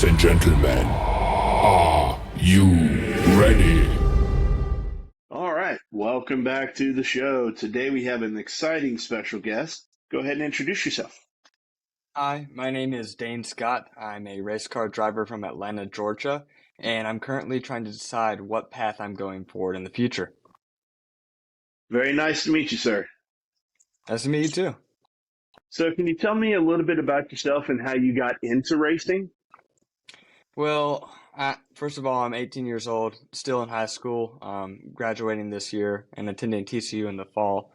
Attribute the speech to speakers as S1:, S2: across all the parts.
S1: Ladies and gentlemen, are you ready?
S2: All right, welcome back to the show. Today we have an exciting special guest. Go ahead and introduce yourself.
S3: Hi, my name is Dane Scott. I'm a race car driver from Atlanta, Georgia, and I'm currently trying to decide what path I'm going forward in the future.
S2: Very nice to meet you, sir.
S3: Nice to meet you too.
S2: So, can you tell me a little bit about yourself and how you got into racing?
S3: First of all, I'm 18 years old, still in high school, graduating this year and attending TCU in the fall.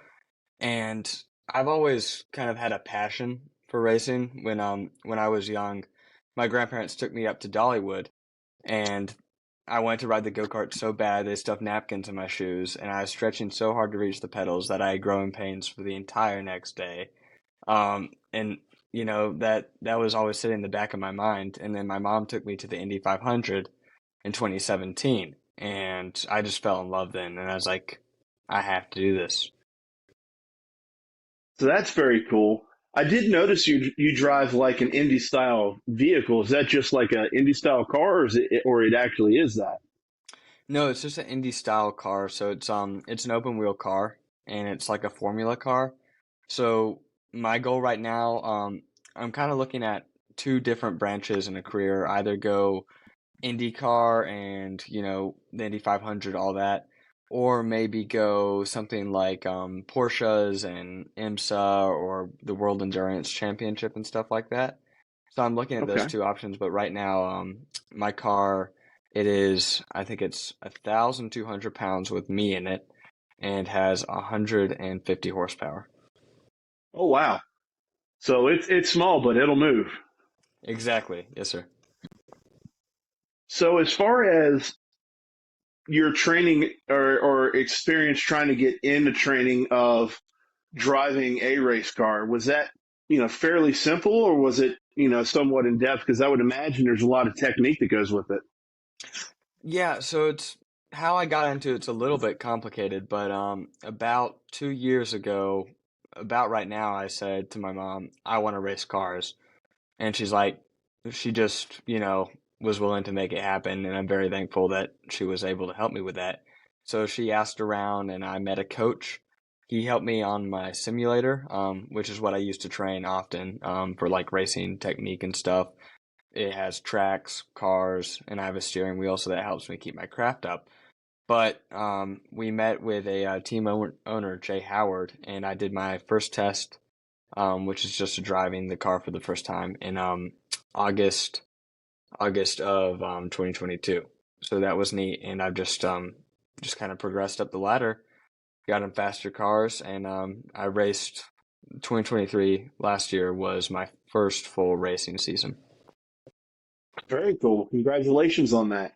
S3: And I've always kind of had a passion for racing. When I was young, my grandparents took me up to Dollywood, and I wanted to ride the go-kart so bad they stuffed napkins in my shoes, and I was stretching so hard to reach the pedals that I had growing pains for the entire next day. And that was always sitting in the back of my mind. And then my mom took me to the Indy 500 in 2017, and I just fell in love then, and I was like, I have to do this.
S2: So that's very cool. I did notice you drive like an Indy style vehicle. Is that just like an Indy style car, or it actually is that?
S3: No, it's just an Indy style car, so it's an open wheel car, and it's like a formula car. So my goal right now, I'm kind of looking at two different branches in a career, either go IndyCar and, the Indy 500, all that, or maybe go something like Porsche's and IMSA or the World Endurance Championship and stuff like that. So I'm looking at those
S2: Okay.
S3: two options, but right now, my car, I think it's 1,200 pounds with me in it and has 150 horsepower.
S2: Oh wow. So it's small, but it'll move.
S3: Exactly. Yes, sir.
S2: So as far as your training or experience trying to get into training of driving a race car, was that, fairly simple, or was it, somewhat in depth? Because I would imagine there's a lot of technique that goes with it.
S3: Yeah, so it's how I got into it's a little bit complicated, but about 2 years ago, about right now, I said to my mom, I want to race cars. And she's like, she just, was willing to make it happen. And I'm very thankful that she was able to help me with that. So she asked around and I met a coach. He helped me on my simulator, which is what I used to train often, for like racing technique and stuff. It has tracks, cars, and I have a steering wheel, so that helps me keep my craft up. But we met with a owner, Jay Howard, and I did my first test, which is just driving the car for the first time in August August of 2022. So that was neat, and I've just kind of progressed up the ladder, got in faster cars, and I raced 2023 last year was my first full racing season.
S2: Very cool. Congratulations on that.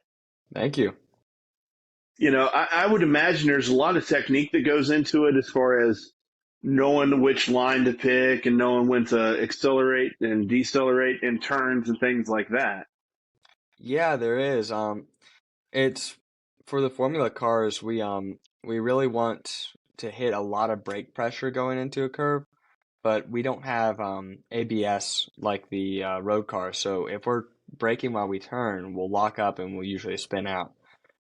S3: Thank you.
S2: I would imagine there's a lot of technique that goes into it as far as knowing which line to pick and knowing when to accelerate and decelerate in turns and things like that.
S3: Yeah, there is. It's for the Formula cars, we really want to hit a lot of brake pressure going into a curve, but we don't have ABS like the road cars. So if we're braking while we turn, we'll lock up and we'll usually spin out.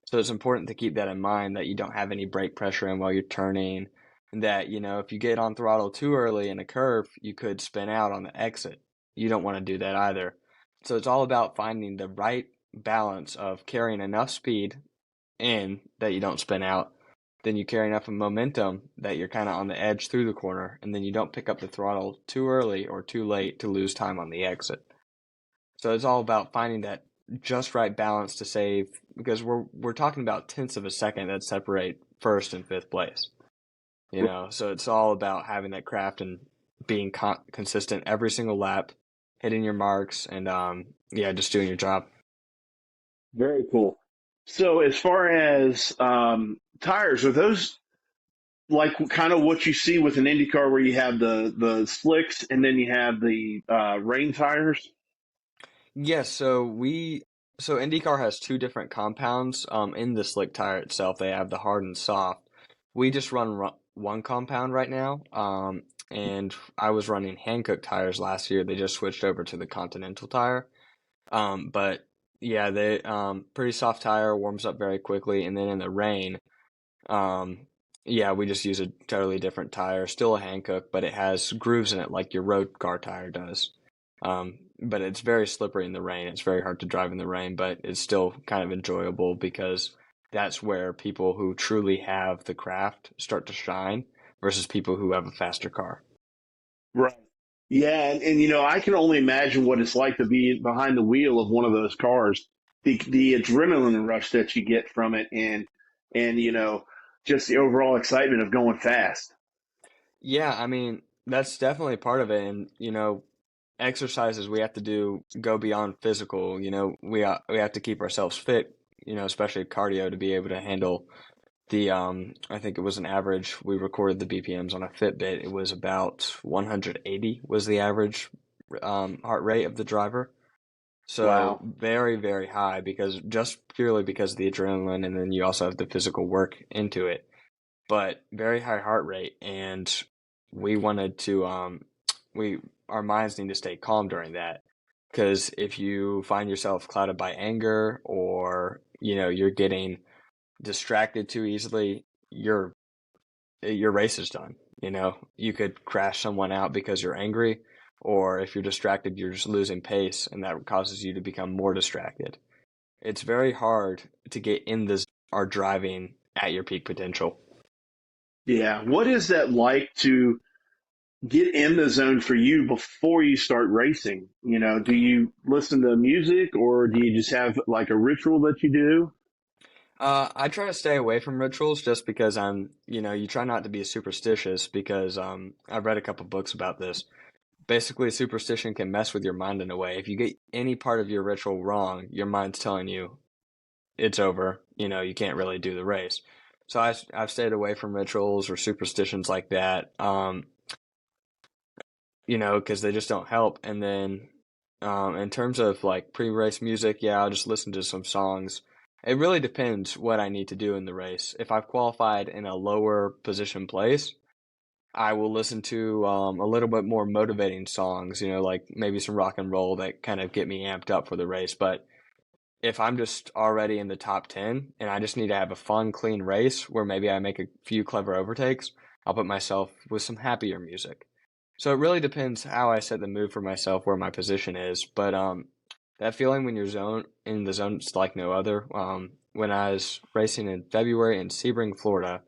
S3: So it's important to keep that in mind that you don't have any brake pressure in while you're turning, and that, if you get on throttle too early in a curve, you could spin out on the exit. You don't want to do that either. So it's all about finding the right balance of carrying enough speed in that you don't spin out, then you carry enough momentum that you're kind of on the edge through the corner, and then you don't pick up the throttle too early or too late to lose time on the exit. So it's all about finding that just right balance to save, because we're talking about tenths of a second that separate first and fifth place. So it's all about having that craft and being consistent every single lap, hitting your marks, and yeah, just doing your job.
S2: Very cool. So as far as tires, are those like kind of what you see with an Indy car where you have the slicks and then you have the rain tires?
S3: Yes, so IndyCar has two different compounds. In the slick tire itself, they have the hard and soft. We just run one compound right now. And I was running Hankook tires last year. They just switched over to the Continental tire. But yeah, they pretty soft tire, warms up very quickly, and then in the rain, um, yeah, we just use a totally different tire, still a Hankook, but it has grooves in it like your road car tire does. But it's very slippery in the rain. It's very hard to drive in the rain, but it's still kind of enjoyable because that's where people who truly have the craft start to shine versus people who have a faster car.
S2: Right. Yeah, and I can only imagine what it's like to be behind the wheel of one of those cars. The adrenaline rush that you get from it, and just the overall excitement of going fast.
S3: Yeah, I mean, that's definitely part of it. And, exercises we have to do go beyond physical. We have to keep ourselves fit, especially cardio to be able to handle I think it was an average. We recorded the BPMs on a Fitbit. It was about 180 was the average heart rate of the driver. So
S2: Wow.
S3: very, very high because just purely because of the adrenaline, and then you also have the physical work into it. But very high heart rate, and we wanted to we our minds need to stay calm during that because if you find yourself clouded by anger or you're getting distracted too easily, your race is done. You could crash someone out because you're angry, or if you're distracted, you're just losing pace, and that causes you to become more distracted. It's very hard to get in this are driving at your peak potential.
S2: Yeah. What is that like to get in the zone for you before you start racing? Do you listen to music or do you just have like a ritual that you do?
S3: I try to stay away from rituals just because you try not to be superstitious because I've read a couple books about this. Basically, superstition can mess with your mind in a way. If you get any part of your ritual wrong, your mind's telling you it's over. You can't really do the race. So I've stayed away from rituals or superstitions like that, because they just don't help. And then in terms of like pre-race music, yeah, I'll just listen to some songs. It really depends what I need to do in the race. If I've qualified in a lower position place, I will listen to a little bit more motivating songs, like maybe some rock and roll that kind of get me amped up for the race. But if I'm just already in the top 10 and I just need to have a fun, clean race where maybe I make a few clever overtakes, I'll put myself with some happier music. So it really depends how I set the mood for myself, where my position is. But that feeling when you're in the zone, it's like no other. When I was racing in February in Sebring, Florida,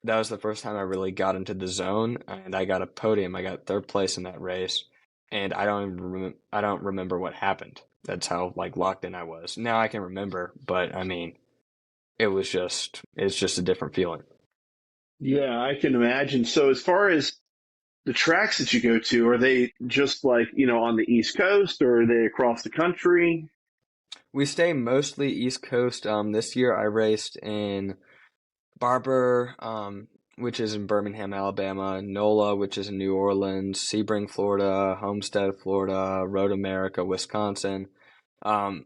S3: that was the first time I really got into the zone, and I got a podium. I got third place in that race, and I don't remember what happened. That's how like locked in I was. Now I can remember, but I mean, it's just a different feeling.
S2: Yeah, I can imagine. So as far as the tracks that you go to, are they just like, on the East Coast or are they across the country?
S3: We stay mostly East Coast. This year I raced in Barber, which is in Birmingham, Alabama, NOLA, which is in New Orleans, Sebring, Florida, Homestead, Florida, Road America, Wisconsin. Um,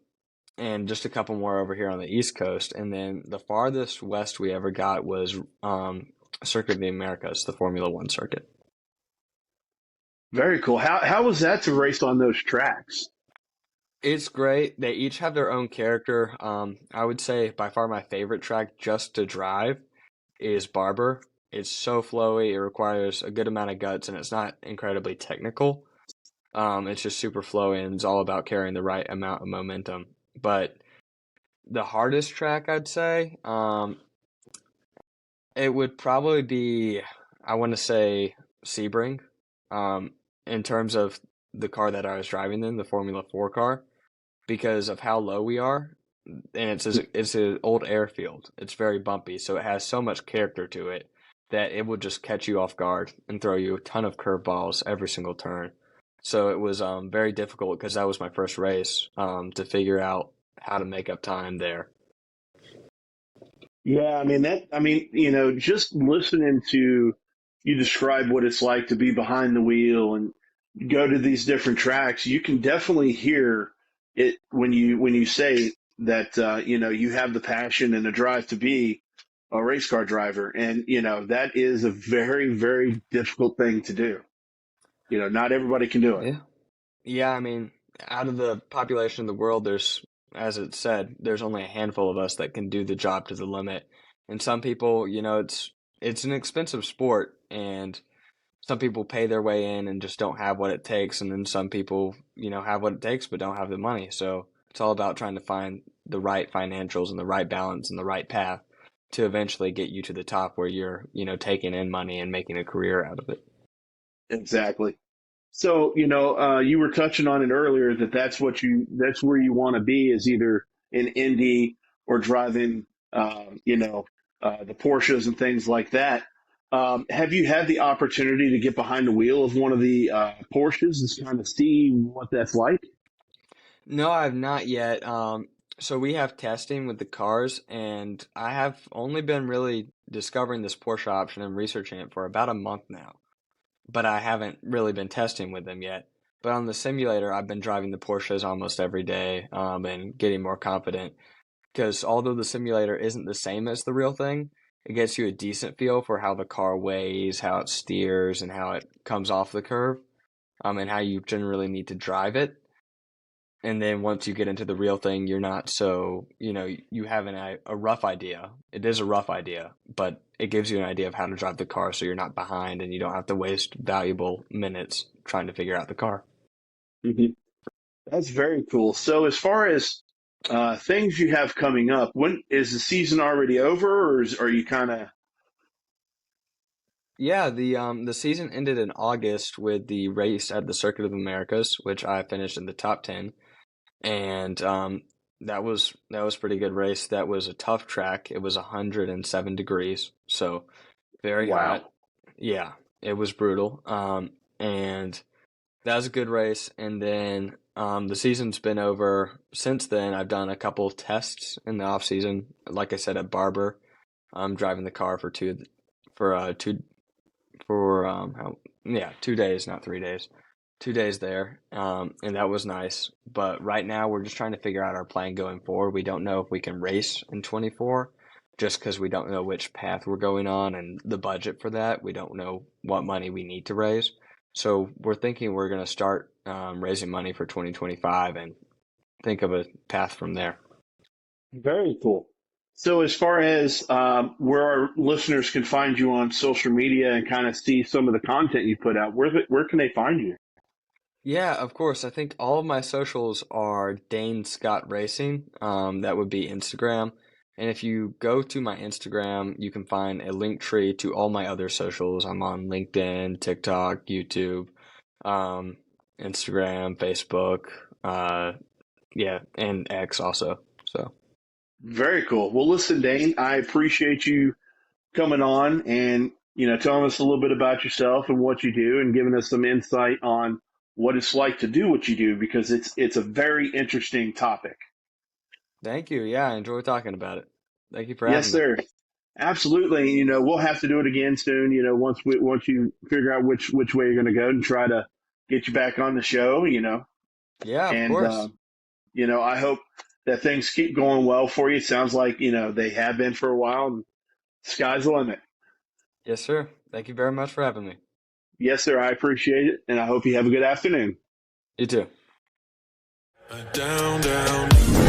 S3: and just a couple more over here on the East Coast. And then the farthest west we ever got was Circuit of the Americas, the Formula One circuit.
S2: Very cool. How was that to race on those tracks?
S3: It's great. They each have their own character. I would say by far my favorite track just to drive is Barber. It's so flowy. It requires a good amount of guts, and it's not incredibly technical. It's just super flowy, and it's all about carrying the right amount of momentum. But the hardest track, I'd say, it would probably be, I want to say Sebring, um, in terms of the car that I was driving in, the Formula 4 car, because of how low we are. And it's an old airfield. It's very bumpy, so it has so much character to it that it will just catch you off guard and throw you a ton of curveballs every single turn. So it was very difficult because that was my first race to figure out how to make up time there.
S2: Yeah, just listening to you describe what it's like to be behind the wheel and go to these different tracks, you can definitely hear it when you say that you have the passion and the drive to be a race car driver, and that is a very, very difficult thing to do. Not everybody can do it.
S3: Yeah. Yeah, I mean, out of the population of the world, there's, as it said, there's only a handful of us that can do the job to the limit. And some people, it's an expensive sport, and some people pay their way in and just don't have what it takes, and then some people, have what it takes but don't have the money. So it's all about trying to find the right financials and the right balance and the right path to eventually get you to the top where you're, taking in money and making a career out of it.
S2: Exactly. So, you were touching on it earlier that that's where you want to be is either in Indy or driving, the Porsches and things like that. Have you had the opportunity to get behind the wheel of one of the Porsches and kind of see what that's like?
S3: No, I have not yet. So we have testing with the cars, and I have only been really discovering this Porsche option and researching it for about a month now. But I haven't really been testing with them yet. But on the simulator, I've been driving the Porsches almost every day, and getting more confident. Because although the simulator isn't the same as the real thing, it gets you a decent feel for how the car weighs, how it steers, and how it comes off the curve, and how you generally need to drive it. And then once you get into the real thing, you're not so, you have a rough idea. It is a rough idea, but it gives you an idea of how to drive the car so you're not behind and you don't have to waste valuable minutes trying to figure out the car.
S2: Hmm. That's very cool. So, as far as things you have coming up, when is the season already over, or are you kind of
S3: Yeah, the season ended in August with the race at the Circuit of the Americas, which I finished in the top 10. And that was pretty good race. That was a tough track. It was 107 degrees, so very hot.
S2: wow?
S3: Yeah, it was brutal. And that was a good race. And then the season's been over since then. I've done a couple tests in the off season, like I said at Barber. I'm driving the car for how, yeah, 2 days, not 3 days. 2 days there, and that was nice. But right now, we're just trying to figure out our plan going forward. We don't know if we can race in 24, just because we don't know which path we're going on and the budget for that. We don't know what money we need to raise. So we're thinking we're going to start raising money for 2025 and think of a path from there.
S2: Very cool. So, as far as where our listeners can find you on social media and kind of see some of the content you put out, where can they find you?
S3: Yeah, of course. I think all of my socials are Dane Scott Racing. That would be Instagram. And if you go to my Instagram, you can find a link tree to all my other socials. I'm on LinkedIn, TikTok, YouTube, um, Instagram, Facebook, uh, yeah, and X also. So,
S2: Very cool. Well, listen, Dane, I appreciate you coming on and telling us a little bit about yourself and what you do, and giving us some insight on what it's like to do what you do because it's a very interesting topic.
S3: thank you. Yeah, I enjoy talking about it. Thank you for
S2: Yes,
S3: having me.
S2: sir. Absolutely. We'll have to do it again soon. Once you figure out which way you're going to go and try to get you back on the show.
S3: Yeah, of
S2: And
S3: course.
S2: I hope that things keep going well for you. It sounds like they have been for a while. And sky's the limit.
S3: Yes, sir. Thank you very much for having me.
S2: Yes, sir. I appreciate it, and I hope you have a good afternoon.
S3: You too.
S1: Down, down.